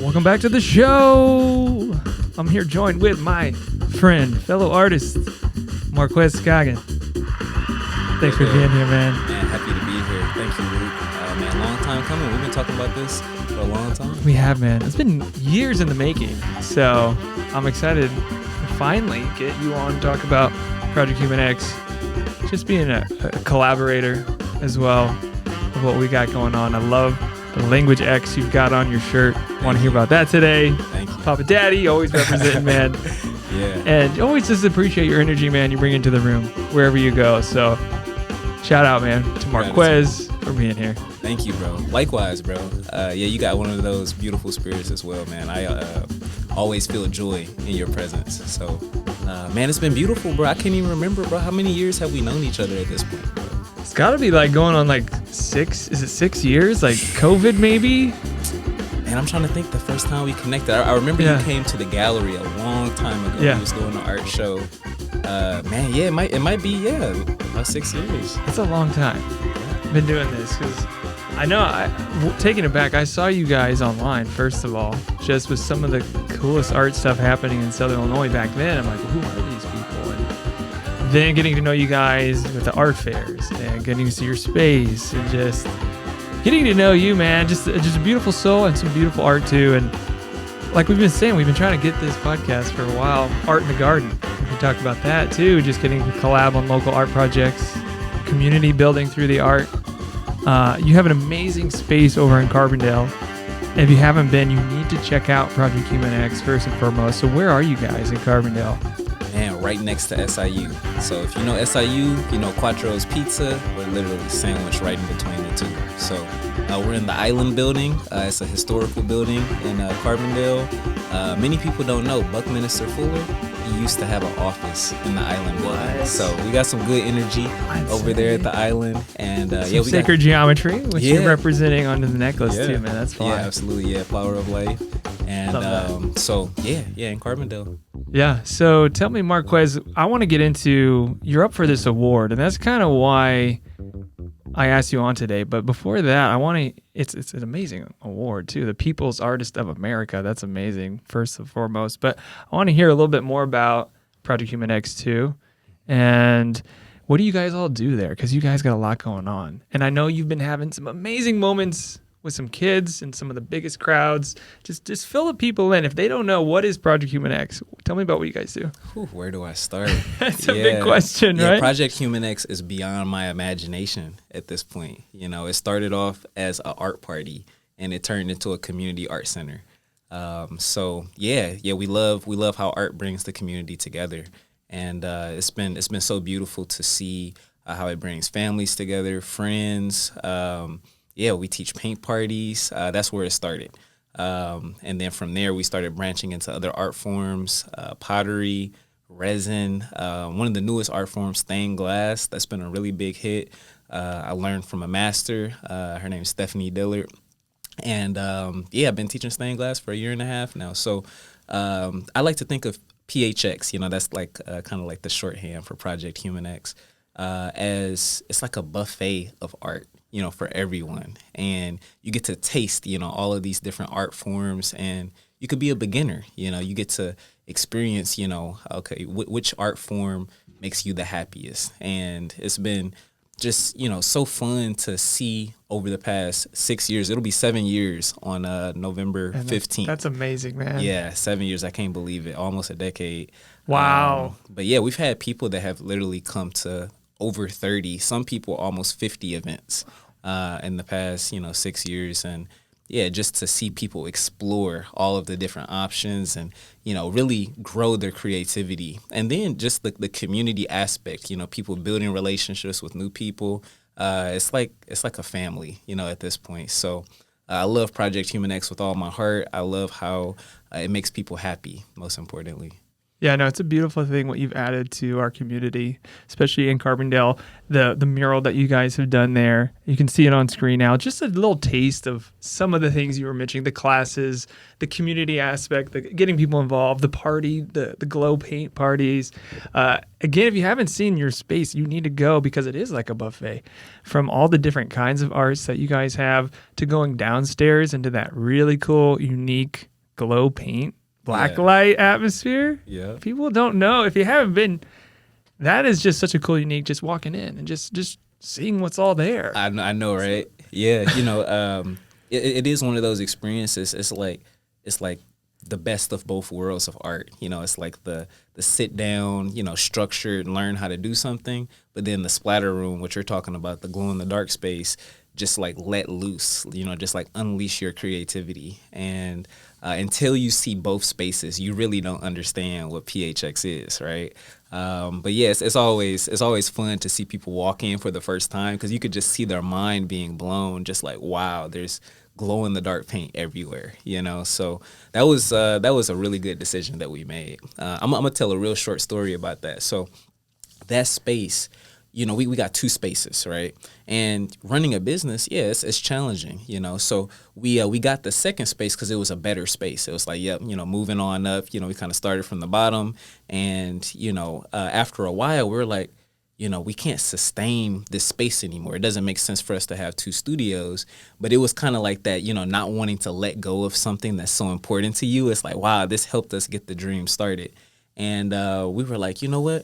Welcome back to the show. I'm here joined with my friend, fellow artist, Marquez Scoggin. Thanks for being here, man. Man, happy to be here. Thank you, Luke. Man, long time coming. We've been talking about this for a long time. We have, man. It's been years in the making. So I'm excited to finally get you on to talk about Project Human X. Just being a collaborator as well of what we got going on. I love the language X you've got on your shirt. Want to hear about that today. Thank you. Papa Daddy, always representing, man. Yeah. And always just appreciate your energy, man, you bring into the room wherever you go. So shout out, man, to Marquez for being here. Thank you, bro. Likewise, bro. Yeah, you got one of those beautiful spirits as well, man. I always feel joy in your presence. So, man, it's been beautiful, bro. I can't even remember, bro. How many years have we known each other at this point, bro? It's got to be like going on like 6 years? Like COVID maybe? Man, I'm trying to think the first time we connected. I remember you came to the gallery a long time ago. Yeah. We was doing an art show. Man, yeah, it might be about 6 years. It's a long time. Been doing this because I know, taking it back, I saw you guys online, first of all, just with some of the coolest art stuff happening in Southern Illinois back then. I'm like, well, who are these people? And then getting to know you guys with the art fairs and getting to see your space and just getting to know you, man. Just a beautiful soul and some beautiful art too. And like we've been saying, we've been trying to get this podcast for a while. Art in the Garden. We talked about that too. Just getting to collab on local art projects, community building through the art. You have an amazing space over in Carbondale. If you haven't been, you need to check out Project Human X first and foremost. So where are you guys in Carbondale? Man, right next to SIU. So if you know SIU, you know Quattro's Pizza. We're literally sandwiched right in between the two. So we're in the Island building. It's a historical building in Carbondale. Many people don't know Buckminster Fuller. He used to have an office in the Island building. What? So we got some good energy over there at the Island. And we sacred geometry, which you're representing onto the necklace too, man. That's fun. Yeah, absolutely. Yeah, Flower of Life. And so in Carbondale. Yeah. So tell me, Marquez, I want to get into, you're up for this award, and that's kind of why I asked you on today. But before that, it's an amazing award too. The People's Artist of America. That's amazing, first and foremost. But I want to hear a little bit more about Project Human X too. And what do you guys all do there? Because you guys got a lot going on. And I know you've been having some amazing moments with some kids and some of the biggest crowds. Just fill the people in. If they don't know, what is Project Human X? Tell me about what you guys do. Where do I start? That's a big question, right? Project Human X is beyond my imagination at this point. You know, it started off as an art party and it turned into a community art center. We love how art brings the community together. And it's been so beautiful to see how it brings families together, friends. We teach paint parties. That's where it started. And then from there, we started branching into other art forms, pottery, resin. One of the newest art forms, stained glass. That's been a really big hit. I learned from a master. Her name is Stephanie Dillard. And I've been teaching stained glass for 1.5 years now. So I like to think of PHX, that's like kind of like the shorthand for Project Human X, as it's like a buffet of art, for everyone. And you get to taste, all of these different art forms, and you could be a beginner, you get to experience, which art form makes you the happiest. And it's been just, so fun to see over the past 6 years. It'll be 7 years on November 15th. That's amazing, man. Yeah, 7 years. I can't believe it. Almost a decade. But we've had people that have literally come to over 30, some people almost 50 events in the past, 6 years. And just to see people explore all of the different options and, really grow their creativity. And then just the community aspect, people building relationships with new people. It's like a family, at this point. So I love Project Human X with all my heart. I love how it makes people happy, most importantly. Yeah, no, it's a beautiful thing what you've added to our community, especially in Carbondale. The mural that you guys have done there, you can see it on screen now. Just a little taste of some of the things you were mentioning, the classes, the community aspect, the getting people involved, the party, the glow paint parties. Again, if you haven't seen your space, you need to go because it is like a buffet. From all the different kinds of arts that you guys have to going downstairs into that really cool, unique glow paint, black Yeah. light atmosphere. Yeah. People don't know. If you haven't been, that is just such a cool, unique, just walking in and just seeing what's all there. I know, right? Yeah, it is one of those experiences. It's like the best of both worlds of art. It's like the sit down, structured, learn how to do something, but then the splatter room, what you're talking about, the glow in the dark space, just like let loose, just like unleash your creativity. And until you see both spaces, you really don't understand what PHX is, right? But yes, it's always fun to see people walk in for the first time, because you could just see their mind being blown, just like, wow, there's glow in the dark paint everywhere, So that was a really good decision that we made. I'm gonna tell a real short story about that. So that space, we got 2 spaces, right? And running a business, it's challenging, So we got the second space because it was a better space. It was like, moving on up, we kind of started from the bottom, and after a while, we were like, we can't sustain this space anymore. It doesn't make sense for us to have 2 studios. But it was kind of like that, not wanting to let go of something that's so important to you. It's like, wow, this helped us get the dream started. And we were like, you know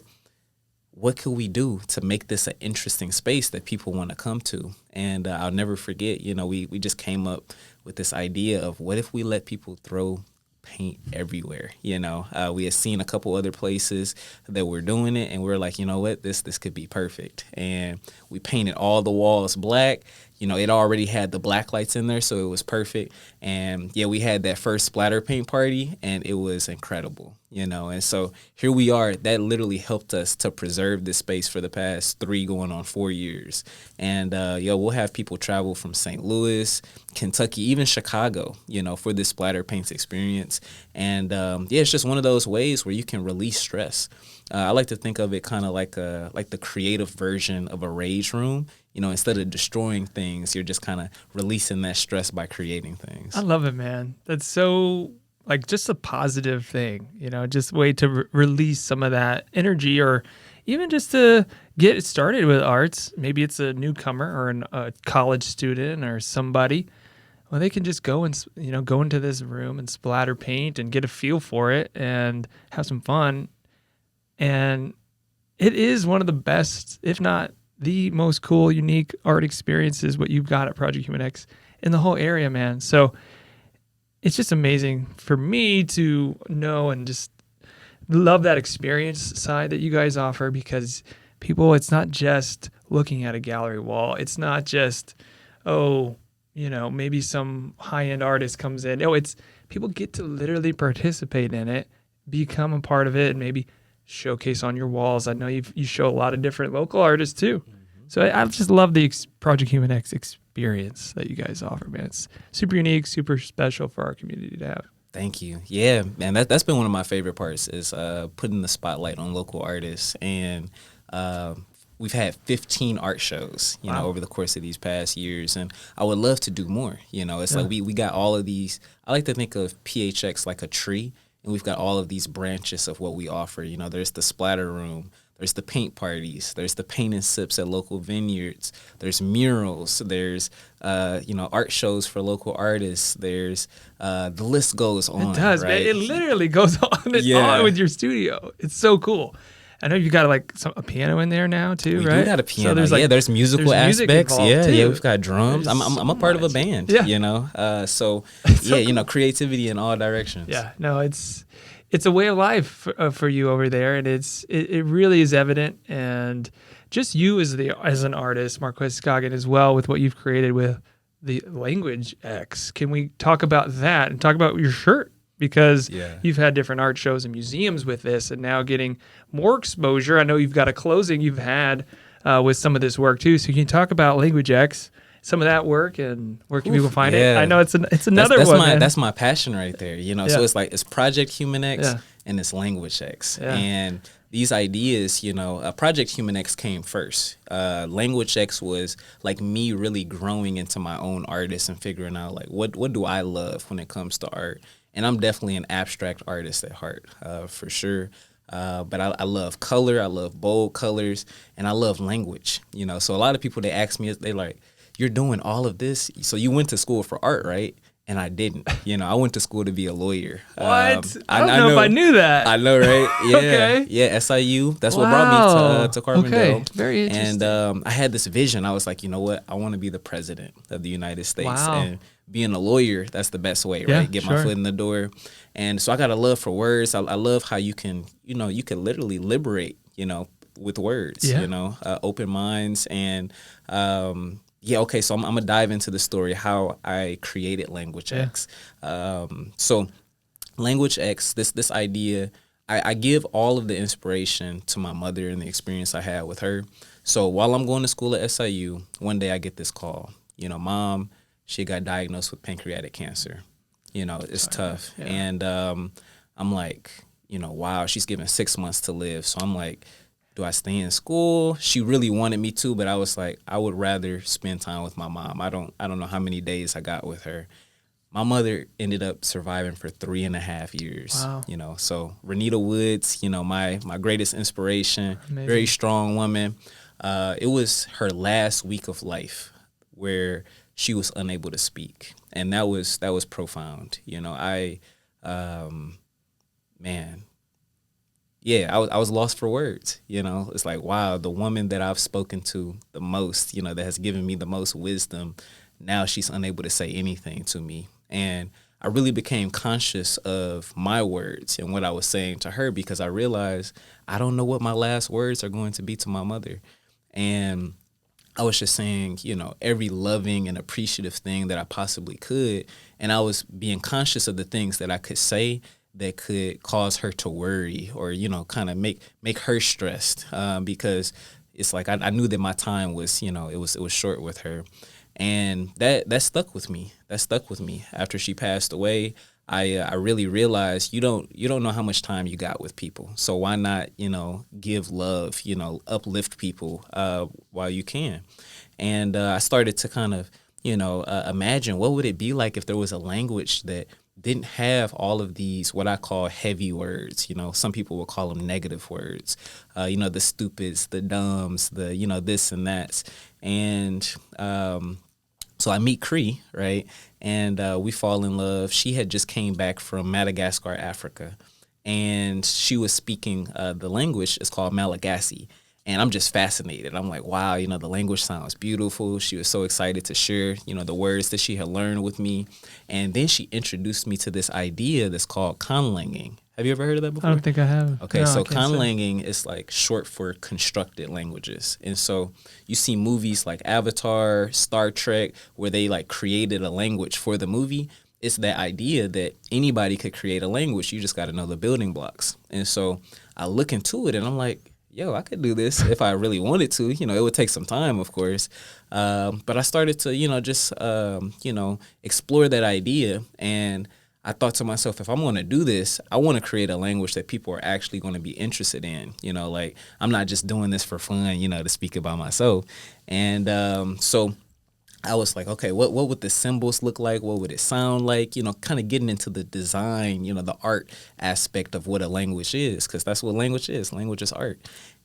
what could we do to make this an interesting space that people want to come to? And I'll never forget, we just came up with this idea of, what if we let people throw paint everywhere? We had seen a couple other places that were doing it, and we were like, this could be perfect. And we painted all the walls black. It already had the black lights in there, so it was perfect. And we had that first splatter paint party, and it was incredible, And so here we are. That literally helped us to preserve this space for the past 3 going on 4 years. And we'll have people travel from St. Louis, Kentucky, even Chicago, for this splatter paints experience. And it's just one of those ways where you can release stress. I like to think of it kind of like the creative version of a rage room. Instead of destroying things, you're just kind of releasing that stress by creating things. I love it, man. That's so, like, just a positive thing, just a way to release some of that energy, or even just to get started with arts. Maybe it's a newcomer or a college student or somebody. Well, they can just go and, go into this room and splatter paint and get a feel for it and have some fun. And it is one of the best, if not the most cool, unique art experiences, what you've got at Project Human X in the whole area, man. So it's just amazing for me to know and just love that experience side that you guys offer, because people, it's not just looking at a gallery wall. It's not just, maybe some high-end artist comes in. It's people get to literally participate in it, become a part of it, and maybe showcase on your walls. I know you show a lot of different local artists too. Mm-hmm. So I just love the Project Human X experience that you guys offer, man. It's super unique, super special for our community to have. Thank you. Yeah, man, that's been one of my favorite parts, is putting the spotlight on local artists. And we've had 15 art shows, over the course of these past years. And I would love to do more. It's like we got all of these. I like to think of PHX like a tree. And we've got all of these branches of what we offer. There's the splatter room, there's the paint parties, there's the paint and sips at local vineyards, there's murals, there's art shows for local artists, there's the list goes on. It does, right? man. It literally goes on and on with your studio. It's so cool. I know you've got a piano in there now too, we right? We do got a piano. So there's musical aspects. Yeah, we've got drums. There's I'm a part of a band. Yeah. So creativity in all directions. Yeah, no, it's a way of life for you over there, and it really is evident. And just you as an artist, Marquez Scoggin, as well, with what you've created with the Language X. Can we talk about that and talk about your shirt? Because you've had different art shows and museums with this, and now getting more exposure. I know you've got a closing you've had with some of this work too. So can you talk about Language X, some of that work, and where can people find it? I know it's another one. That's my passion right there. So it's Project Human X and it's Language X. Yeah. And these ideas, Project Human X came first. Language X was like me really growing into my own artist and figuring out like what do I love when it comes to art. And I'm definitely an abstract artist at heart, for sure. But I love color, I love bold colors, and I love language. So a lot of people, they ask me, they like, you're doing all of this, so you went to school for art, right? and I didn't. I went to school to be a lawyer. What? I don't know if I knew that. I know, right? Yeah, Okay. yeah. SIU. That's what brought me to Carbondale. Okay, very interesting. And I had this vision. I was like, you know what? I want to be the president of the United States. Wow. And being a lawyer, that's the best way, Yeah, right? Get my foot in the door. And so I got a love for words. I love how you can literally liberate, with words. Yeah. Open minds and. Yeah, okay, so I'm going to dive into the story, how I created Language X. So Language X, this idea, I give all of the inspiration to my mother and the experience I had with her. So while I'm going to school at SIU, one day I get this call. Mom, she got diagnosed with pancreatic cancer. It's tough. Yeah. And I'm like, wow, she's given 6 months to live. So I'm like, do I stay in school? She really wanted me to, but I was like, I would rather spend time with my mom. I don't know how many days I got with her. My mother ended up surviving for 3.5 years. Wow. So Renita Woods, my greatest inspiration, Amazing. Very strong woman. It was her last week of life where she was unable to speak, and that was profound. Yeah, I was lost for words. It's like, wow, the woman that I've spoken to the most, that has given me the most wisdom, now she's unable to say anything to me. And I really became conscious of my words and what I was saying to her, because I realized I don't know what my last words are going to be to my mother. And I was just saying, every loving and appreciative thing that I possibly could. And I was being conscious of the things that I could say that could cause her to worry or, kind of make her stressed, because it's like I knew that my time was, it was short with her. And that stuck with me. After she passed away, I really realized you don't know how much time you got with people. So why not, give love, uplift people while you can. And I started to kind of, imagine what would it be like if there was a language that didn't have all of these, what I call heavy words. Some people will call them negative words, the stupids, the dumbs, the, this and that. And so I meet Cree, right? And we fall in love. She had just came back from Madagascar, Africa. And she was speaking the language. It's called Malagasy. And I'm just fascinated. I'm like, wow, the language sounds beautiful. She was so excited to share, the words that she had learned with me. And then she introduced me to this idea that's called conlanging. Have you ever heard of that before? I don't think I have. Okay, no, so conlanging is like short for constructed languages. And so you see movies like Avatar, Star Trek, where they like created a language for the movie. It's that idea that anybody could create a language. You just got to know the building blocks. And so I look into it and I'm like, yo, I could do this if I really wanted to. It would take some time, of course. But I started to, just explore that idea. And I thought to myself, if I'm going to do this, I want to create a language that people are actually going to be interested in. Like I'm not just doing this for fun, to speak about myself. And so I was like, okay, what would the symbols look like? What would it sound like? Kind of getting into the design, the art aspect of what a language is, because that's what language is. Language is art.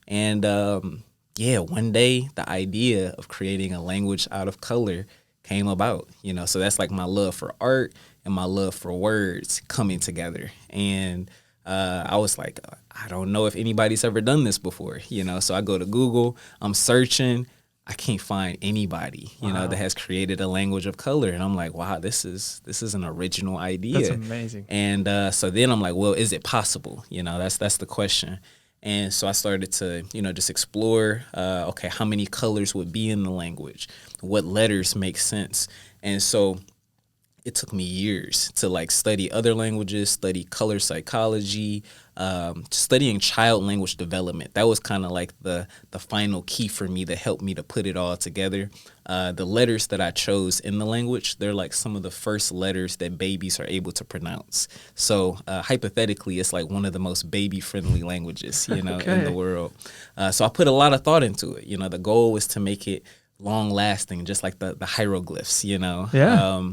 And one day the idea of creating a language out of color came about, so that's like my love for art and my love for words coming together. And I was like, I don't know if anybody's ever done this before, so I go to Google, I'm searching. I can't find anybody, that has created a language of color. And I'm like, wow, this is an original idea. That's amazing. And so then I'm like, well, is it possible? That's the question. And so I started to, just explore, okay, how many colors would be in the language? What letters make sense? And so it took me years to like study other languages, study color psychology, studying child language development. That was kind of like the final key for me that helped me to put it all together. The letters that I chose in the language, they're like some of the first letters that babies are able to pronounce. So hypothetically, it's like one of the most baby-friendly languages, in the world. So I put a lot of thought into it. The goal was to make it long-lasting, just like the hieroglyphs, Yeah.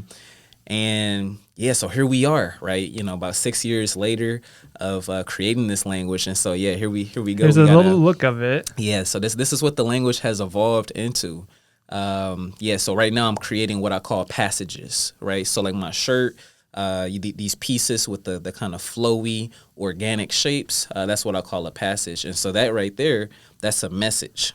And so here we are, right? About 6 years later of creating this language, and so here we go. There's a little look of it. Yeah, so this is what the language has evolved into. Yeah, so right now I'm creating what I call passages, right? So like my shirt, these pieces with the kind of flowy, organic shapes, that's what I call a passage. And so that right there, that's a message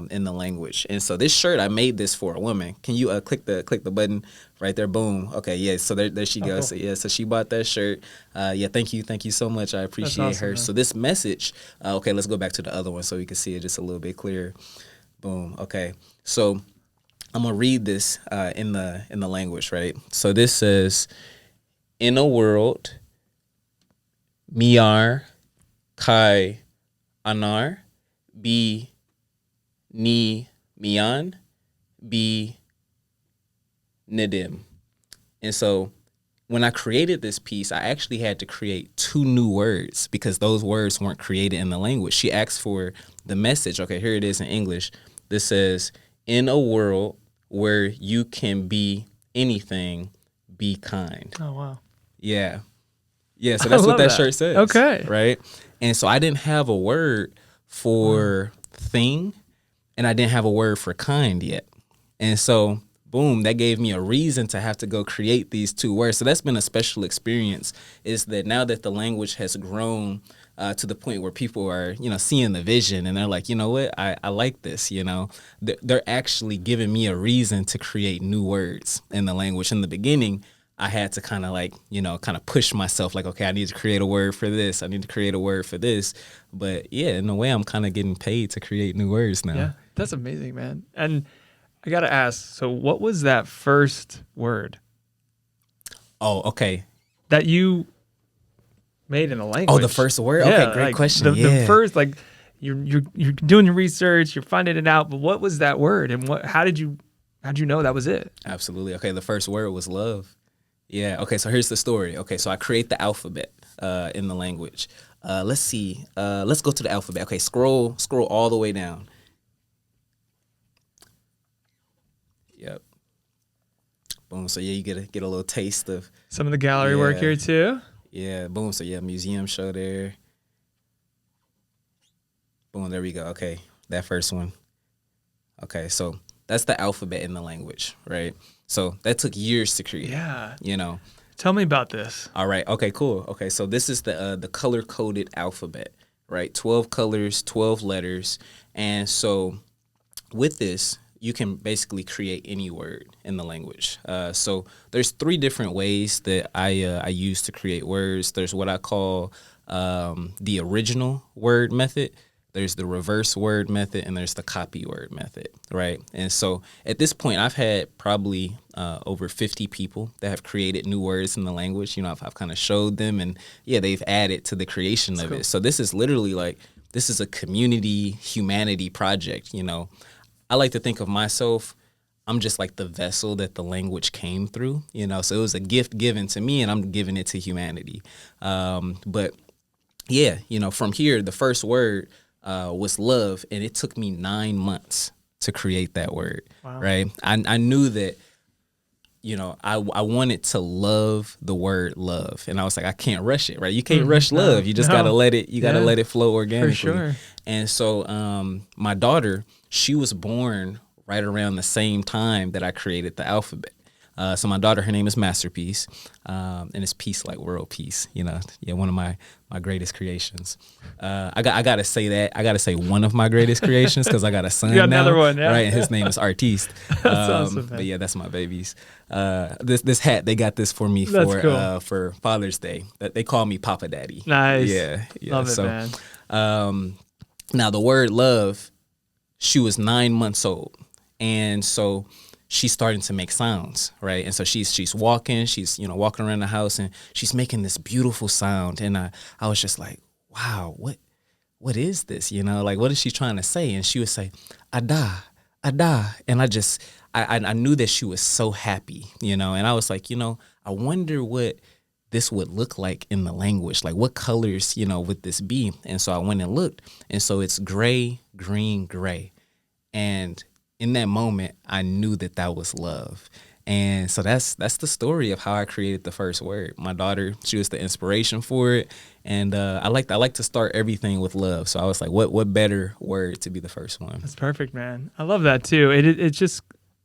in the language. And so this shirt, I made this for a woman. Can you click the button right there? Boom. Okay, yeah. So there she goes. So, yeah, so she bought that shirt. Yeah, thank you so much. I appreciate awesome, her. man. So this message. Okay, let's go back to the other one so we can see it just a little bit clearer. Boom. Okay, so I'm gonna read this in the language, right? So this says, in a world, miar, kai, anar, bi, ni, mian, bi, nidim. And so when I created this piece, I actually had to create 2 new words because those words weren't created in the language. She asked for the message. Okay, here it is in English. This says, in a world where you can be anything, be kind. Oh, wow. Yeah. Yeah, so that's what that shirt says. Okay. Right? And so I didn't have a word for thing, and I didn't have a word for kind yet. And so, boom, that gave me a reason to have to go create these 2 words. So that's been a special experience, is that now that the language has grown to the point where people are, seeing the vision and they're like, you know what, I like this, They're actually giving me a reason to create new words in the language. In the beginning, I had to kind of push myself like, okay, I need to create a word for this. I need to create a word for this. But yeah, in a way, I'm kind of getting paid to create new words now. Yeah, that's amazing, man. And I got to ask, so what was that first word? Oh, okay. That you made in a language? Oh, the first word? Yeah, Okay, great like question. The first, like, you're doing your research, you're finding it out, but what was that word? And how'd you know that was it? Absolutely. Okay, the first word was love. Yeah. Okay. So here's the story. Okay. So I create the alphabet in the language. Let's see. Let's go to the alphabet. Okay. Scroll all the way down. Yep. Boom. So yeah, you get a little taste of some of the gallery work here too. Yeah. Boom. So yeah, museum show there. Boom. There we go. Okay. That first one. Okay. So that's the alphabet in the language, right? So that took years to create. Yeah. Tell me about this. All right. Okay, cool. Okay, so this is the color-coded alphabet, right? 12 colors, 12 letters. And so with this, you can basically create any word in the language. So there's 3 different ways that I use to create words. There's what I call the original word method. There's the reverse word method, and there's the copy word method, right? And so at this point, I've had probably over 50 people that have created new words in the language. I've kind of showed them, and yeah, they've added to the creation of it. So this is literally this is a community humanity project. I like to think of myself, I'm just like the vessel that the language came through, so it was a gift given to me, and I'm giving it to humanity. But yeah, from here, the first word was love, and it took me 9 months to create that word. Wow. Right? I knew that, I wanted to love the word love, and I was like, I can't rush it, right? You can't rush love. You just gotta let it. You gotta let it flow organically. For sure. And so, my daughter, she was born right around the same time that I created the alphabet. So my daughter, her name is Masterpiece, and it's peace like world peace. One of my greatest creations. I gotta say that. I gotta say one of my greatest creations because I got a son you got now, another one, yeah. Right? And his name is Artiste. That's awesome, man. But yeah, that's my babies. This hat, they got this for me for Father's Day. They call me Papa Daddy. Nice. Yeah. Love it, man. Now the word love, she was 9 months old, and so she's starting to make sounds, right? And so she's walking, walking around the house, and she's making this beautiful sound. And I was just like, wow, what is this? What is she trying to say? And she would say, Ada, Ada. And I knew that she was so happy, and I was like, I wonder what this would look like in the language. Like what colors, would this be? And so I went and looked. And so it's gray, green, gray. And in that moment, I knew that was love. And so that's the story of how I created the first word. My daughter, she was the inspiration for it. And I like to start everything with love. So I was like, what better word to be the first one? That's perfect, man. I love that too. It's just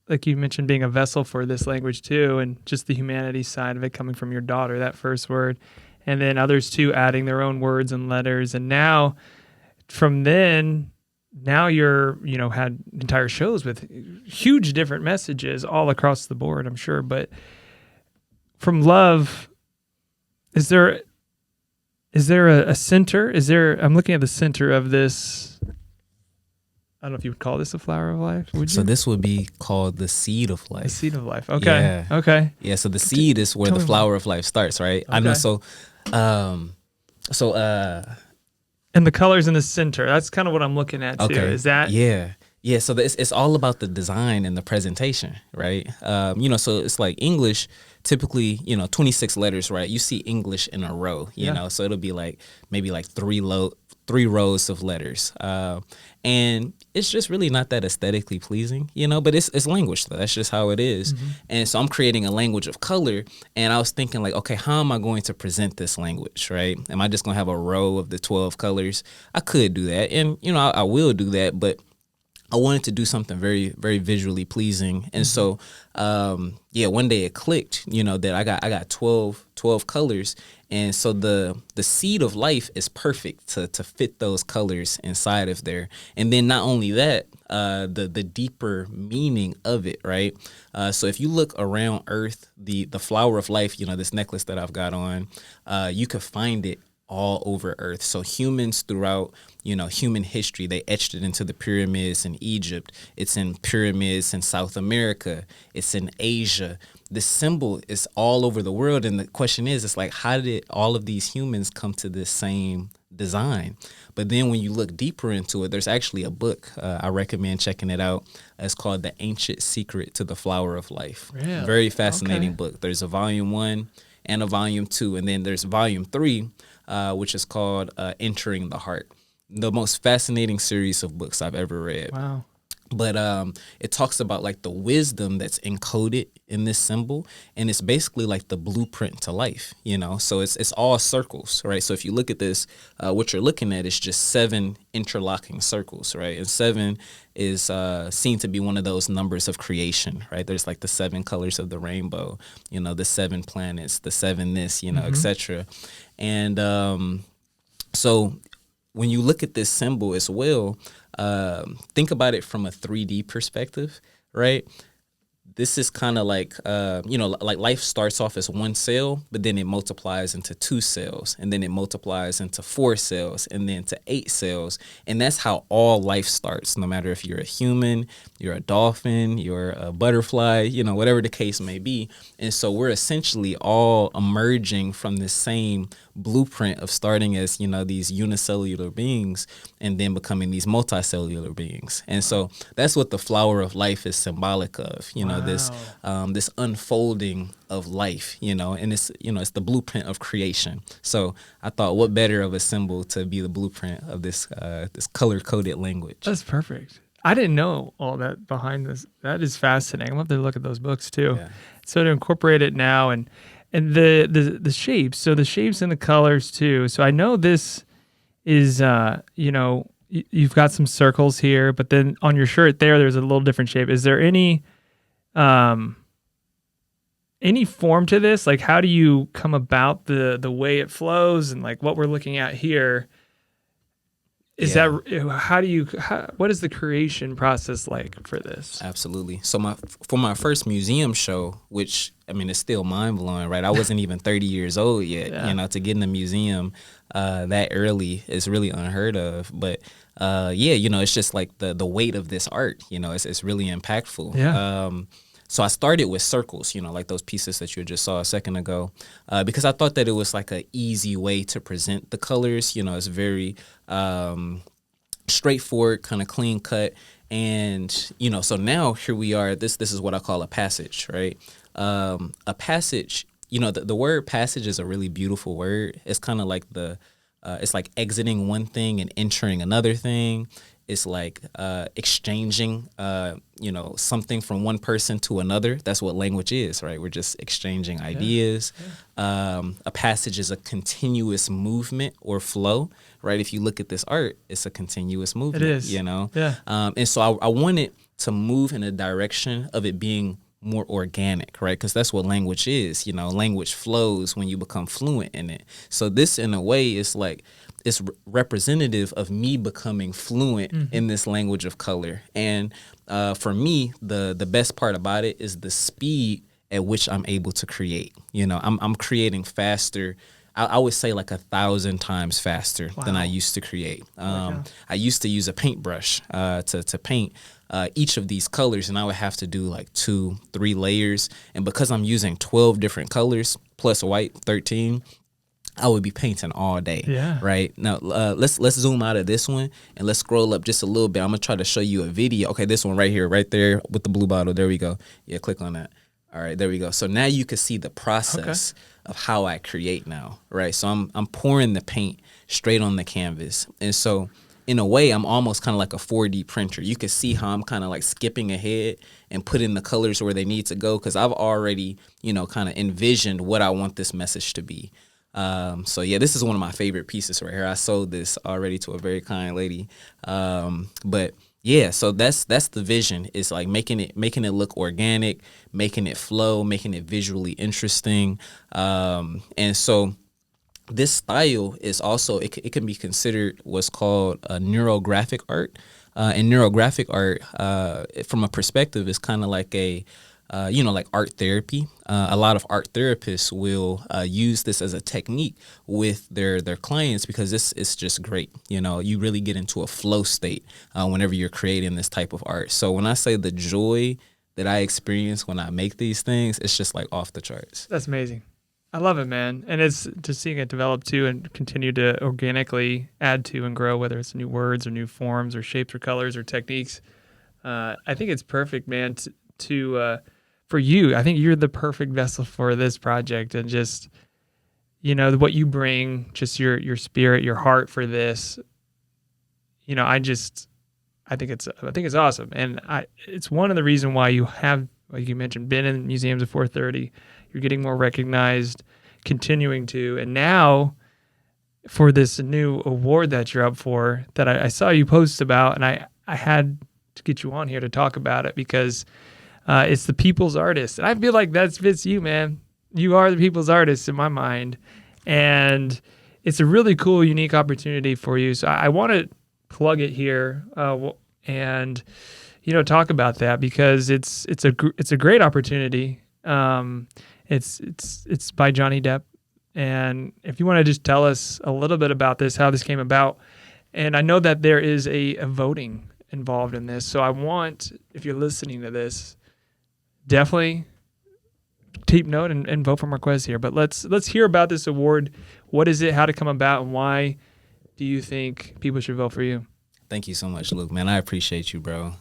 like you mentioned, being a vessel for this language too, and just the humanity side of it coming from your daughter, that first word, and then others too adding their own words and letters. And now from then, now you're, had entire shows with huge different messages all across the board, I'm sure. But from love, is there a center? I'm looking at the center of this. I don't know if you would call this a flower of life. Would you? So this would be called the seed of life. The seed of life. Okay. Yeah. Okay. Yeah. So the seed is where the flower of life starts, right? Okay. I know. So, and the colors in the center. That's kind of what I'm looking at too. Okay. Is that? Yeah. Yeah. So it's all about the design and the presentation, right? So it's like English, typically, 26 letters, right? You see English in a row, you know, so it'll be like maybe like three rows of letters. And it's just really not that aesthetically pleasing, but it's language though. That's just how it is. Mm-hmm. And so I'm creating a language of color, and I was thinking like, okay, how am I going to present this language, right? Am I just going to have a row of the 12 colors? I could do that, and, I will do that, but I wanted to do something very, very visually pleasing. And so, one day it clicked, that I got 12 colors. And so the seed of life is perfect to fit those colors inside of there. And then not only that, the deeper meaning of it, right? So if you look around Earth, the flower of life, this necklace that I've got on, you could find it all over Earth. So humans throughout, human history, they etched it into the pyramids in Egypt. It's in pyramids in South America. It's in Asia. The symbol is all over the world. And the question is, it's like, how did all of these humans come to this same design? But then when you look deeper into it, there's actually a book. I recommend checking it out. It's called The Ancient Secret to the Flower of Life. Really? Very fascinating book. There's a volume 1 and a volume 2. And then there's volume 3, which is called Entering the Heart. The most fascinating series of books I've ever read. Wow. But it talks about like the wisdom that's encoded in this symbol, and it's basically like the blueprint to life, So it's all circles, right? So if you look at this, what you're looking at is just 7 interlocking circles, right? And 7 is seen to be one of those numbers of creation, right? There's like the 7 colors of the rainbow, the 7 planets, the 7 this, etc. And so when you look at this symbol as well, think about it from a 3D perspective, right? This is kind of like, like life starts off as 1 cell, but then it multiplies into 2 cells, and then it multiplies into 4 cells, and then to 8 cells. And that's how all life starts, no matter if you're a human, you're a dolphin, you're a butterfly, whatever the case may be. And so we're essentially all emerging from the same blueprint of starting as, these unicellular beings and then becoming these multicellular beings. And so that's what the flower of life is symbolic of, wow. This unfolding of life, and it's the blueprint of creation. So I thought, what better of a symbol to be the blueprint of this color-coded language. That's perfect. I didn't know all that behind this. That is fascinating. I'm going to have to look at those books too. Yeah. So to incorporate it now and the shapes, so the shapes and the colors too. So I know this is, you've got some circles here, but then on your shirt there's a little different shape. Is there any form to this? Like, how do you come about the way it flows and like what we're looking at here? Is what is the creation process like for this? Absolutely. So for my first museum show, which it's still mind blowing, right? I wasn't even 30 years old yet. Yeah. To get in the museum that early is really unheard of. But it's just like the weight of this art. It's really impactful. Yeah. So I started with circles, like those pieces that you just saw a second ago, because I thought that it was like an easy way to present the colors. It's very straightforward, kind of clean cut. And, so now here we are. This is what I call a passage, right? A passage, the word passage is a really beautiful word. It's kind of like it's like exiting one thing and entering another thing. it's like exchanging, something from one person to another. That's what language is, right? We're just exchanging ideas. A passage is a continuous movement or flow, right? If you look at this art, it's a continuous movement. It is. And so I wanted to move in a direction of it being more organic, right? Because that's what language is. Language flows when you become fluent in it. So this, in a way, is like it's representative of me becoming fluent in this language of color. And for me, the best part about it is the speed at which I'm able to create. I'm creating faster. I would say like 1,000 times faster than I used to create. I used to use a paintbrush to paint each of these colors, and I would have to do like 2-3 layers. And because I'm using 12 different colors plus white, 13, I would be painting all day. Yeah. Right. Now let's zoom out of this one and let's scroll up just a little bit. I'm gonna try to show you a video. Okay, this one right here, right there with the blue bottle. There we go. Yeah, click on that. All right, there we go. So now you can see the process of how I create now, right? So I'm pouring the paint straight on the canvas. And so in a way, I'm almost kind of like a 4D printer. You can see how I'm kind of like skipping ahead and putting the colors where they need to go because I've already, kind of envisioned what I want this message to be. So yeah, this is one of my favorite pieces right here. I sold this already to a very kind lady. But yeah, so that's the vision. It's like making it look organic, making it flow, making it visually interesting. And so this style is also, it can be considered what's called neurographic art. And neurographic art, from a perspective, is kind of like like art therapy. A lot of art therapists will use this as a technique with their clients because this is just great. You really get into a flow state whenever you're creating this type of art. So when I say the joy that I experience when I make these things, it's just like off the charts. That's amazing. I love it, man. And it's just seeing it develop too and continue to organically add to and grow, whether it's new words or new forms or shapes or colors or techniques. I think it's perfect, man, to for you. I think you're the perfect vessel for this project, and just, what you bring, just your spirit, your heart for this. I think it's awesome. And it's one of the reasons why you have, like you mentioned, been in museums of 430. You're getting more recognized, continuing to, and now for this new award that you're up for that I saw you post about, and I had to get you on here to talk about it because it's the people's artist. And I feel like that fits you, man. You are the people's artist in my mind. And it's a really cool, unique opportunity for you. So I want to plug it here and, talk about that because it's a great opportunity. It's by Johnny Depp. And if you want to just tell us a little bit about this, how this came about. And I know that there is a voting involved in this. So I want, if you're listening to this, definitely keep note and vote for Marquez here. But let's hear about this award. What is it? How did it come about? And why do you think people should vote for you? Thank you so much, Luke. Man, I appreciate you, bro.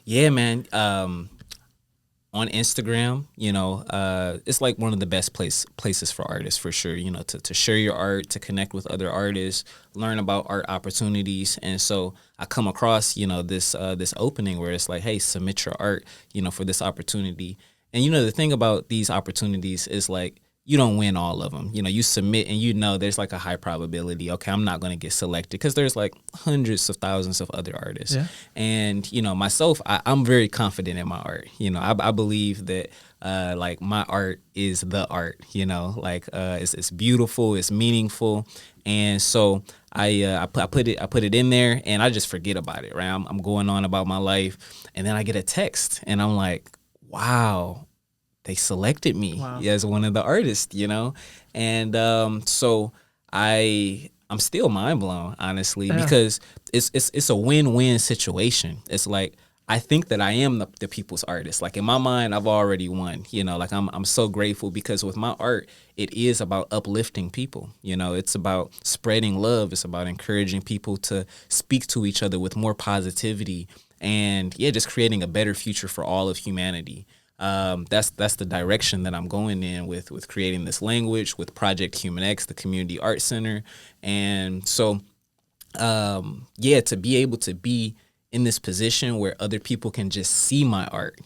Yeah, man. On Instagram, it's like one of the best places for artists for sure, to share your art, to connect with other artists, learn about art opportunities. And so I come across, this opening where it's like, hey, submit your art, for this opportunity. And, the thing about these opportunities is like, you don't win all of them. You submit and there's like a high probability, okay, I'm not going to get selected because there's like hundreds of thousands of other artists. Yeah. And, myself, I'm very confident in my art. I believe that like my art is the art, it's beautiful, it's meaningful. And so I put it in there and I just forget about it, right? I'm going on about my life and then I get a text and I'm like, wow, they selected me as one of the artists, and so I'm still mind blown, honestly, because it's a win-win situation. It's like I think that I am the people's artist. Like in my mind, I've already won. Like I'm so grateful because with my art, it is about uplifting people. It's about spreading love. It's about encouraging people to speak to each other with more positivity, and just creating a better future for all of humanity. That's the direction that I'm going in with creating this language with Project Human X, the Community Art Center. And so to be able to be in this position where other people can just see my art,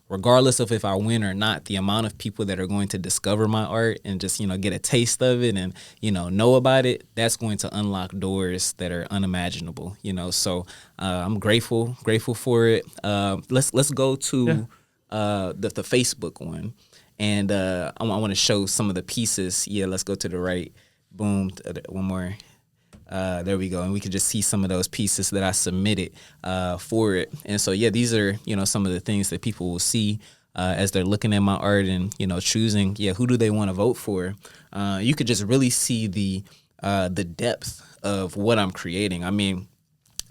regardless of if I win or not, the amount of people that are going to discover my art and just, get a taste of it and, know about it, that's going to unlock doors that are unimaginable, So I'm grateful for it. Let's go to the Facebook one. And I want to show some of the pieces. Yeah, let's go to the right. Boom. One more. There we go. And we can just see some of those pieces that I submitted for it. And so, these are, some of the things that people will see as they're looking at my art and, choosing, who do they want to vote for? You could just really see the depth of what I'm creating. I mean,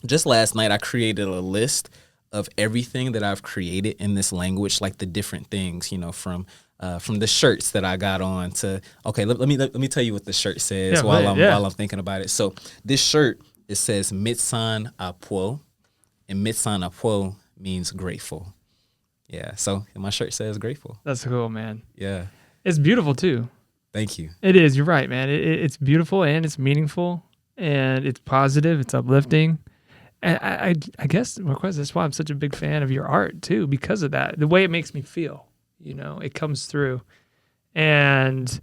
just last night, I created a list of everything that I've created in this language, like the different things, from the shirts that I got on to, okay, let me tell you what the shirt says while I'm thinking about it. So this shirt, it says Mitsan Apo, and Mitsan Apo means grateful. Yeah, so my shirt says grateful. That's cool, man. Yeah. It's beautiful too. Thank you. It is. You're right, man. It's beautiful and it's meaningful and it's positive. It's uplifting. And I guess, Marquez, that's why I'm such a big fan of your art too, because of that. The way it makes me feel. It comes through. And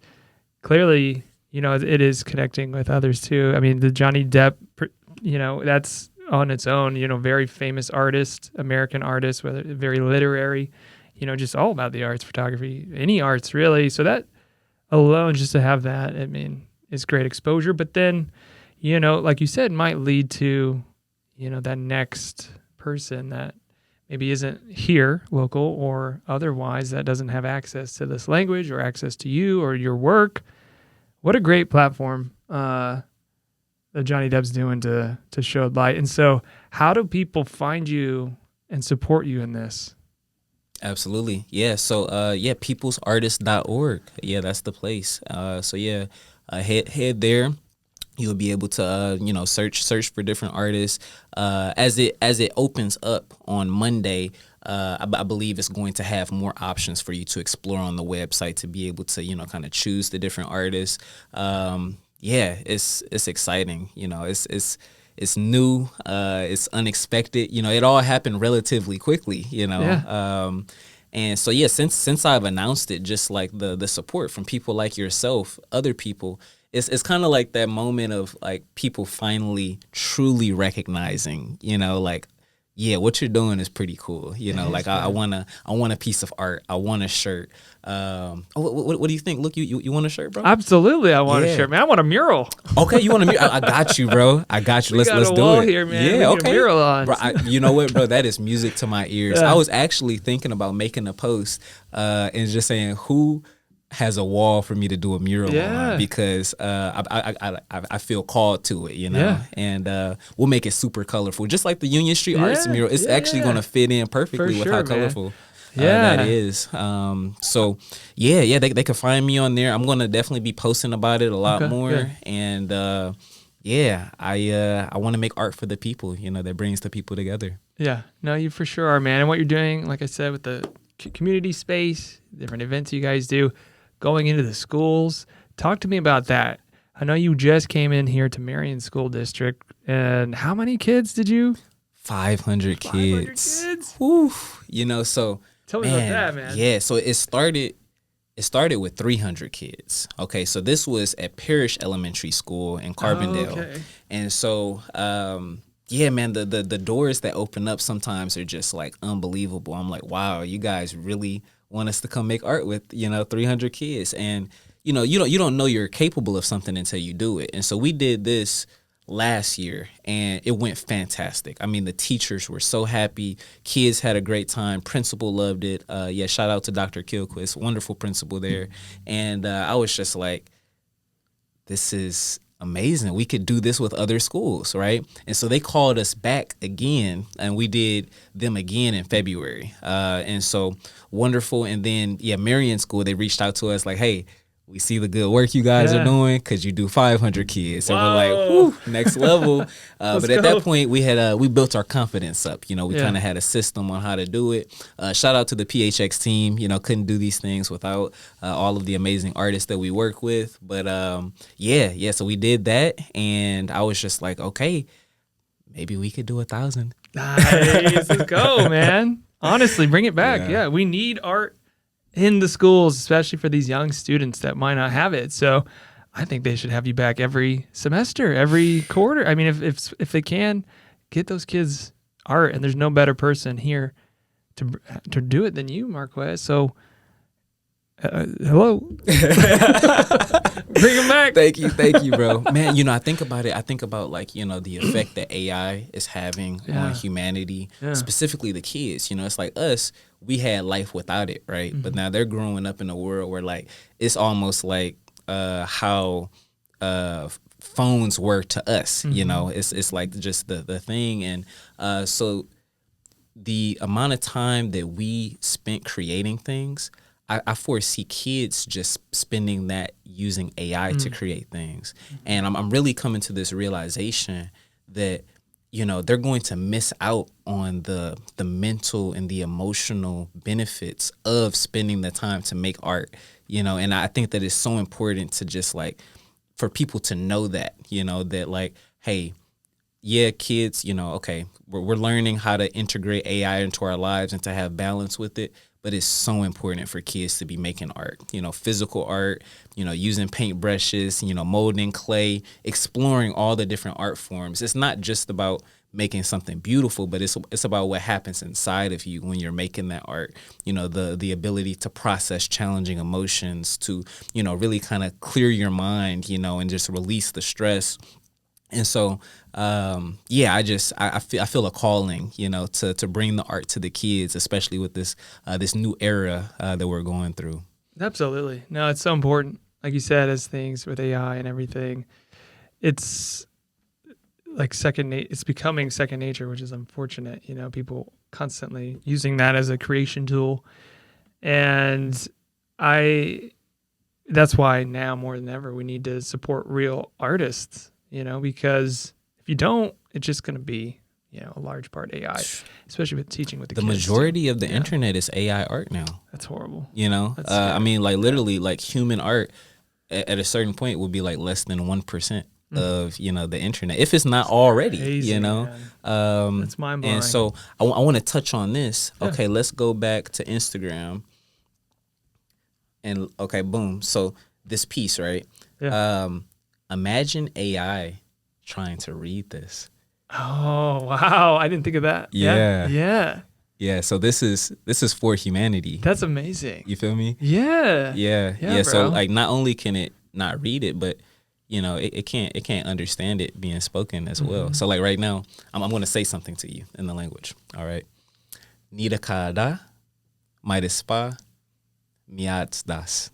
clearly, it is connecting with others too. I mean, the Johnny Depp, that's on its own, very famous artist, American artist, whether very literary, just all about the arts, photography, any arts really. So that alone, just to have that, I mean, is great exposure. But then, like you said, might lead to, that next person that maybe isn't here, local or otherwise, that doesn't have access to this language or access to you or your work. What a great platform that Johnny Depp's doing to show light. And so how do people find you and support you in this? Absolutely. Yeah. So, peoplesartist.org. Yeah, that's the place. Head there. You'll be able to, search for different artists. As it opens up on Monday, I believe it's going to have more options for you to explore on the website to be able to, kind of choose the different artists. It's exciting. It's new. It's unexpected. It all happened relatively quickly. And so since I've announced it, just like the support from people like yourself, other people. It's kind of like that moment of like people finally truly recognizing, what you're doing is pretty cool. I want a piece of art. I want a shirt. What do you think? Look, you want a shirt, bro? Absolutely, I want a shirt, man. I want a mural. Okay, you want a mural? I got you, bro. I got you. Let's do it. Here, man. Yeah, okay. A mural on. Bro, you know what, bro? That is music to my ears. I was actually thinking about making a post and just saying who has a wall for me to do a mural on because I feel called to it, and we'll make it super colorful, just like the Union Street Arts mural. It's actually going to fit in perfectly with how colorful that is. They can find me on there. I'm going to definitely be posting about it a lot more. Good. And I want to make art for the people, that brings the people together. Yeah, no, you for sure are, man. And what you're doing, like I said, with the community space, different events you guys do, going into the schools. Talk to me about that. I know you just came in here to Marion School District, and how many kids did you? 500 kids. 500 kids? Oof. So tell me about that, man. Yeah, so it started with 300 kids. Okay, so this was at Parish Elementary School in Carbondale. Oh, okay. And so the doors that open up sometimes are just like unbelievable. I'm like, wow, you guys really want us to come make art with 300 kids, and you don't know you're capable of something until you do it. And so we did this last year and it went fantastic. I mean, the teachers were so happy, kids had a great time, principal loved it. Shout out to Dr. Kilquist, wonderful principal there. And I was just like, this is amazing. We could do this with other schools, right? And so they called us back again, and we did them again in February. And so wonderful. And then, Marion School, they reached out to us like, hey, we see the good work you guys are doing because you do 500 kids. And we're like, whoo, next level. But at that point, we built our confidence up. You know, we kind of had a system on how to do it. Shout out to the PHX team. You know, couldn't do these things without all of the amazing artists that we work with. But so we did that. And I was just like, okay, maybe we could do 1,000. Nice. Let's go, man. Honestly, bring it back. Yeah, we need art in the schools, especially for these young students that might not have it. So I think they should have you back every semester, every quarter. I mean, if they can, get those kids art, and there's no better person here to do it than you, Marquez. So hello. Bring them back. Thank you, bro. Man, you know, I think about it. I think about, like, you know, the effect that AI is having on humanity, specifically the kids. You know, it's like us, we had life without it, right? But now they're growing up in a world where, like, it's almost like how phones were to us. You know, it's like just the thing. And so the amount of time that we spent creating things, I foresee kids just spending that using AI to create things. And I'm really coming to this realization that, you know, they're going to miss out on the mental and the emotional benefits of spending the time to make art, you know. And I think that it's so important to just, like, for people to know that, you know, that, like, hey, yeah, kids, you know, okay, we're learning how to integrate AI into our lives and to have balance with it. But it's so important for kids to be making art, you know, physical art, you know, using paint brushes, you know, molding clay, exploring all the different art forms. It's not just about making something beautiful, but it's about what happens inside of you when you're making that art. You know, the ability to process challenging emotions, to, you know, really kind of clear your mind, you know, and just release the stress. And so, I feel a calling, you know, to bring the art to the kids, especially with this new era that we're going through. Absolutely. No, it's so important. Like you said, as things with AI and everything, it's like it's becoming second nature, which is unfortunate. You know, people constantly using that as a creation tool. And that's why now more than ever, we need to support real artists. You know, because if you don't, it's just going to be, you know, a large part AI, especially with teaching with the kids. The majority of the internet is AI art now. That's horrible. You know, I mean, like, literally, like, human art at a certain point will be like less than 1% of, you know, the internet, if it's not already, crazy, you know. That's mind-blowing. And so I want to touch on this. Yeah. Okay, let's go back to Instagram. And okay, boom. So this piece, right? Yeah. Imagine AI trying to read this. Oh, wow. I didn't think of that. Yeah. So this is for humanity. That's amazing. You feel me? Yeah. So, like, not only can it not read it, but, you know, it can't understand it being spoken as well. So, like, right now, I'm going to say something to you in the language. All right. Nida kada, maidespa, miats das.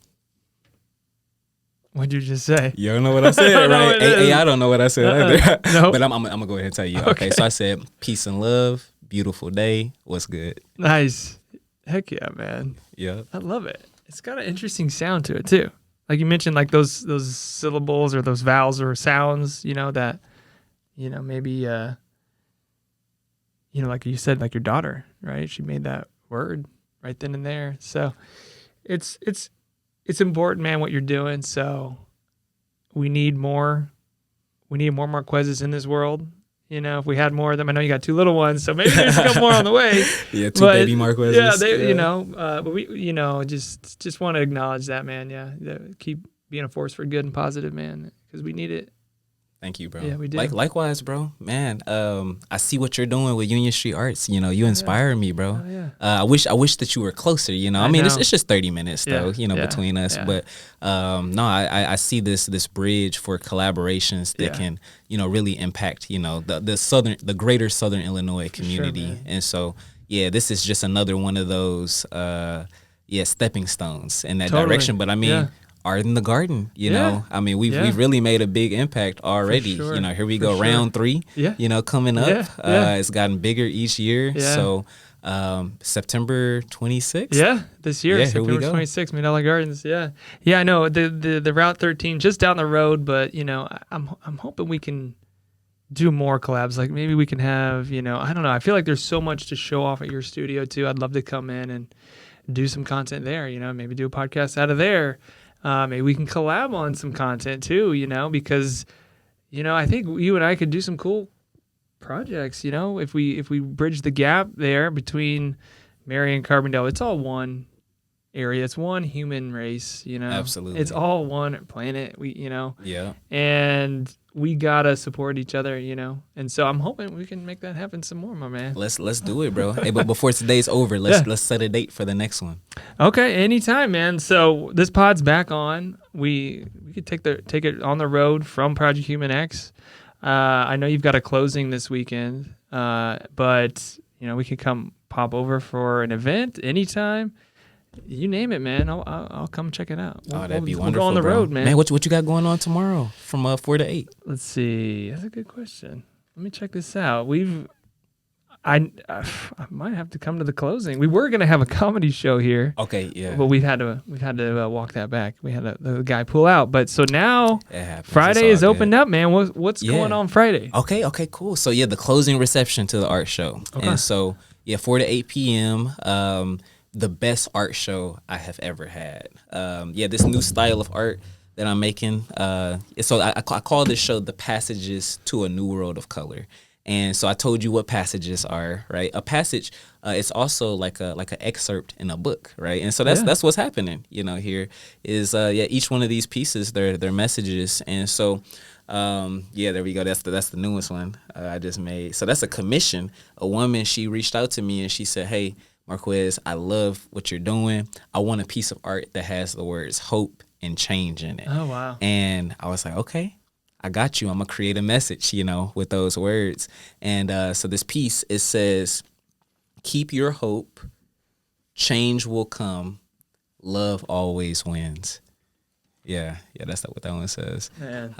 What'd you just say? You don't know what I said, right? I don't know what I said either. Nope. But I'm gonna go ahead and tell you. Okay, so I said, peace and love, beautiful day. What's good? Nice. Heck yeah, man. Yeah. I love it. It's got an interesting sound to it too. Like you mentioned, like those syllables or those vowels or sounds, you know, that, you know, maybe, you know, like you said, like your daughter, right? She made that word right then and there. So it's important, man, what you're doing. So we need more Marquezes in this world. You know, if we had more of them, I know you got two little ones, so maybe there's a couple more on the way. Yeah, two baby Marquezes. Yeah, you know, but we, you know, just want to acknowledge that, man. Yeah, keep being a force for good and positive, man, because we need it. Thank you, bro. Yeah, we do. Likewise, bro. Man, I see what you're doing with Union Street Arts. You know, you inspire me, bro. Oh, yeah. I wish that you were closer. You know, I mean, it's just 30 minutes though. You know, between us. Yeah. But no, I see this bridge for collaborations that can, you know, really impact, you know, the greater Southern Illinois community. Sure, and so this is just another one of those stepping stones in that direction. But I mean. Art in the garden, you know. I mean, we've really made a big impact already. Sure. You know, here we go, round 3. You know, coming up. It's gotten bigger each year. So, September 26th. Yeah, this year, Yeah, here we September go. 26th, Mandela Gardens. Yeah, yeah, I know the Route 13 just down the road, but I'm hoping we can do more collabs. Like maybe we can have, I don't know. I feel like there's so much to show off at your studio too. I'd love to come in and do some content there. Maybe do a podcast out of there. Maybe we can collab on some content too. Because I think you and I could do some cool projects, if we bridge the gap there between Mary and Carbondale. It's all one area. It's one human race, Absolutely. It's all one planet. Yeah. And we gotta support each other, And so I'm hoping we can make that happen some more, my man. Let's do it, bro. Hey, but before today's over, let's set a date for the next one. Okay, anytime, man. So this pod's back on. We could take it on the road from Project Human X. I know you've got a closing this weekend, but we could come pop over for an event anytime. You name it, man. I'll come check it out. That'd be we'll wonderful. go on the road, man. Man, what you got going on tomorrow from 4 to 8? Let's see. That's a good question. Let me check this out. I might have to come to the closing. We were gonna have a comedy show here. Okay, yeah. But we've had to walk that back. We had the guy pull out. But so now happens. Friday is opened up, man. What's going on Friday? Okay, cool. So the closing reception to the art show. Okay. And so 4 to 8 p.m. The best art show I have ever had. This new style of art that I'm making. So I call this show The Passages to a New World of Color. And so I told you what passages are, right? A passage, it's also like an excerpt in a book, right? And so that's what's happening, here is each one of these pieces, they're messages. And so there we go. That's the newest one I just made. So that's a commission. A woman, she reached out to me and she said, "Hey, Marquez, I love what you're doing. I want a piece of art that has the words hope and change in it." Oh, wow. And I was like, okay, I got you. I'm going to create a message, with those words. And so this piece, it says, "Keep your hope. Change will come. Love always wins." Yeah, that's what that one says. Man.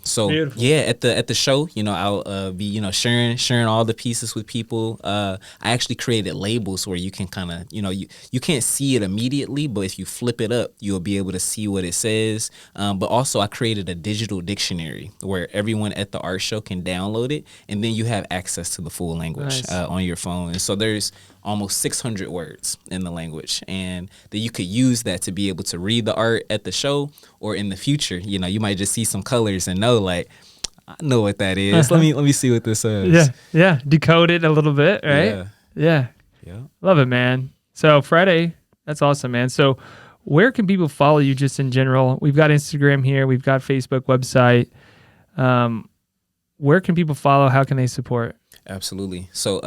So beautiful. at the show, I'll be sharing all the pieces with people. I actually created labels where you can kind of you can't see it immediately, but if you flip it up, you'll be able to see what it says. But also I created a digital dictionary where everyone at the art show can download it, and then you have access to the full language on your phone. And so there's almost 600 words in the language, and that you could use that to be able to read the art at the show, or in the future, you might just see some colors and know, like, I know what that is. Let me see what this says. Yeah. Decode it a little bit, right? Yeah. Love it, man. So Friday, that's awesome, man. So where can people follow you just in general? We've got Instagram here. We've got Facebook, website. Where can people follow? How can they support? Absolutely. So,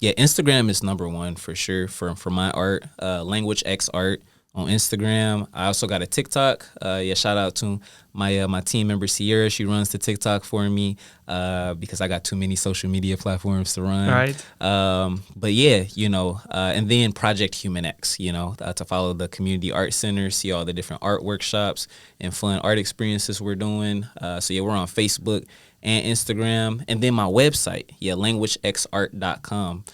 Instagram is number one for sure for my art. Language X Art on Instagram. I also got a TikTok. Shout out to my team member Sierra. She runs the TikTok for me because I got too many social media platforms to run. All right. And then Project Human X. To follow the Community Art Center, see all the different art workshops and fun art experiences we're doing. We're on Facebook and Instagram, and then my website, languagexart.com.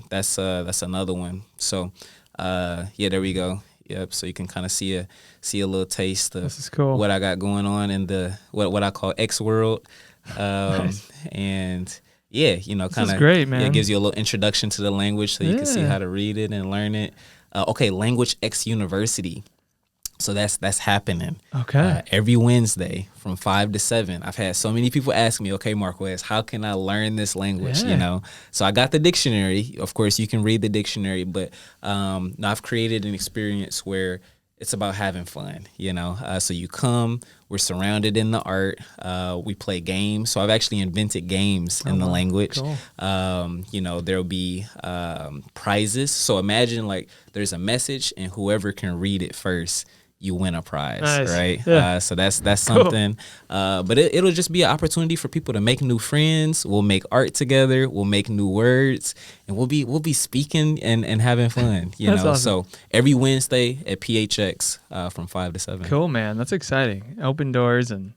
That's another one. So, there we go. Yep. So you can kind of see a little taste of this is cool. What I got going on in the what I call X world. Nice. And kind of great, man. It gives you a little introduction to the language, so you can see how to read it and learn it. Language X University. So that's happening. Okay. Every Wednesday from 5 to 7. I've had so many people ask me, okay, Marquez, how can I learn this language? So I got the dictionary. Of course, you can read the dictionary, but now I've created an experience where it's about having fun, So you come, we're surrounded in the art. We play games. So I've actually invented games in the language. Cool. There'll be prizes. So imagine like there's a message, and whoever can read it first, you win a prize, nice. Right? Yeah. So that's something. But it'll just be an opportunity for people to make new friends. We'll make art together. We'll make new words, and we'll be speaking and having fun. That's awesome. So every Wednesday at PHX from 5 to 7. Cool, man. That's exciting. Open doors and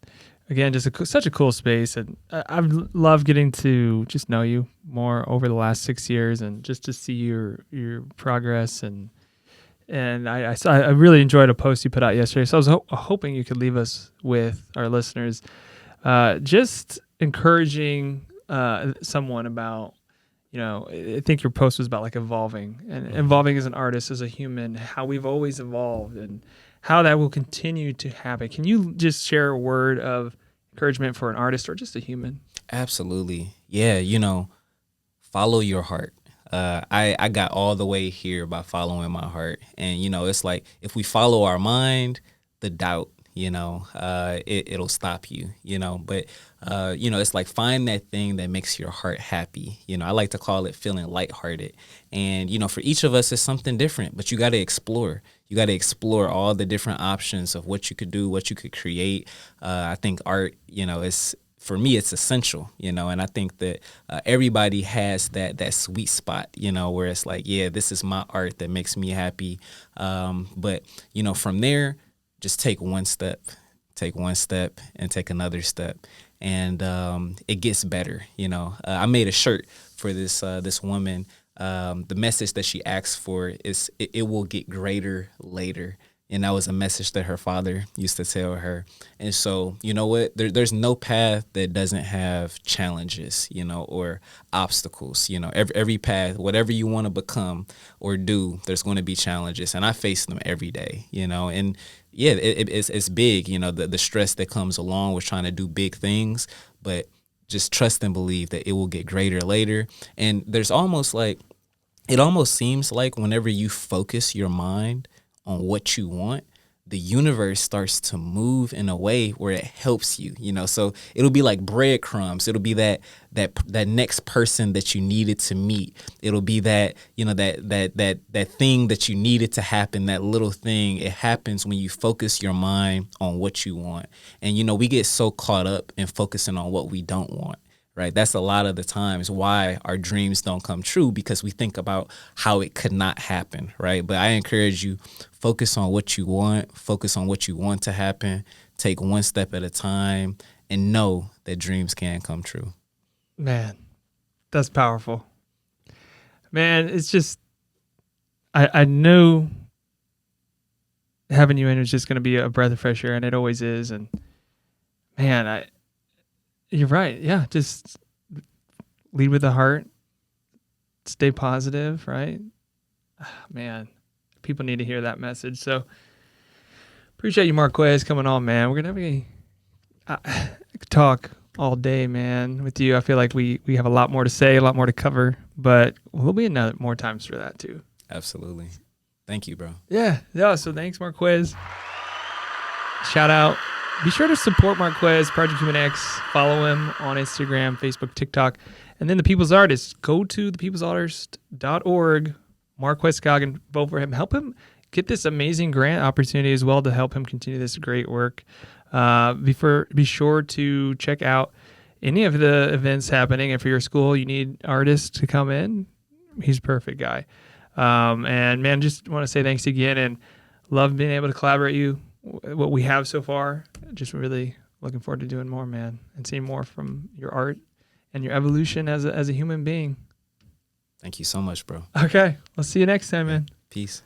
again, just such a cool space, and I've loved getting to just know you more over the last 6 years, and just to see your progress, and I really enjoyed a post you put out yesterday. So I was hoping you could leave us with our listeners, just encouraging someone about, I think your post was about like evolving and evolving as an artist, as a human, how we've always evolved and how that will continue to happen. Can you just share a word of encouragement for an artist or just a human? Absolutely. Yeah, follow your heart. I got all the way here by following my heart. And, it's like if we follow our mind, the doubt, it'll stop you, but, it's like find that thing that makes your heart happy. I like to call it feeling lighthearted. And, for each of us, it's something different, but you got to explore. You got to explore all the different options of what you could do, what you could create. I think art, for me, it's essential, and I think that everybody has that sweet spot, where it's like, yeah, this is my art that makes me happy. But, from there, just take one step and take another step. And it gets better. I made a shirt for this woman. The message that she asked for is it will get greater later. And that was a message that her father used to tell her. And so, you know what? There's no path that doesn't have challenges, or obstacles. Every path, whatever you want to become or do, there's going to be challenges. And I face them every day, and yeah, it's big, the stress that comes along with trying to do big things, but just trust and believe that it will get greater later. And there's it almost seems like whenever you focus your mind on what you want, the universe starts to move in a way where it helps you, so it'll be like breadcrumbs. It'll be that next person that you needed to meet. It'll be that, that thing that you needed to happen, that little thing. It happens when you focus your mind on what you want. And, we get so caught up in focusing on what we don't want. Right. That's a lot of the times why our dreams don't come true, because we think about how it could not happen. Right. But I encourage you, focus on what you want, focus on what you want to happen, take one step at a time, and know that dreams can come true. Man, that's powerful. Man, it's just, I knew having you in was just going to be a breath of fresh air, and it always is. And man, you're right. Yeah, just lead with the heart. Stay positive, right? Man, people need to hear that message. So appreciate you, Marquez, coming on, man. We're going to talk all day, man, with you. I feel like we have a lot more to say, a lot more to cover, but we'll be in more times for that too. Absolutely. Thank you, bro. Yeah. So thanks, Marquez. Shout out. Be sure to support Marquez, Project Human X. Follow him on Instagram, Facebook, TikTok. And then The People's Artist. Go to thepeoplesartist.org. Marquez Scoggin, vote for him. Help him get this amazing grant opportunity as well to help him continue this great work. Be sure to check out any of the events happening. And for your school, you need artists to come in. He's a perfect guy. And, man, just want to say thanks again, and love being able to collaborate what we have so far. Just really looking forward to doing more, man, and seeing more from your art and your evolution as a human being. Thank you so much, bro. Okay. I'll see you next time, man. Peace.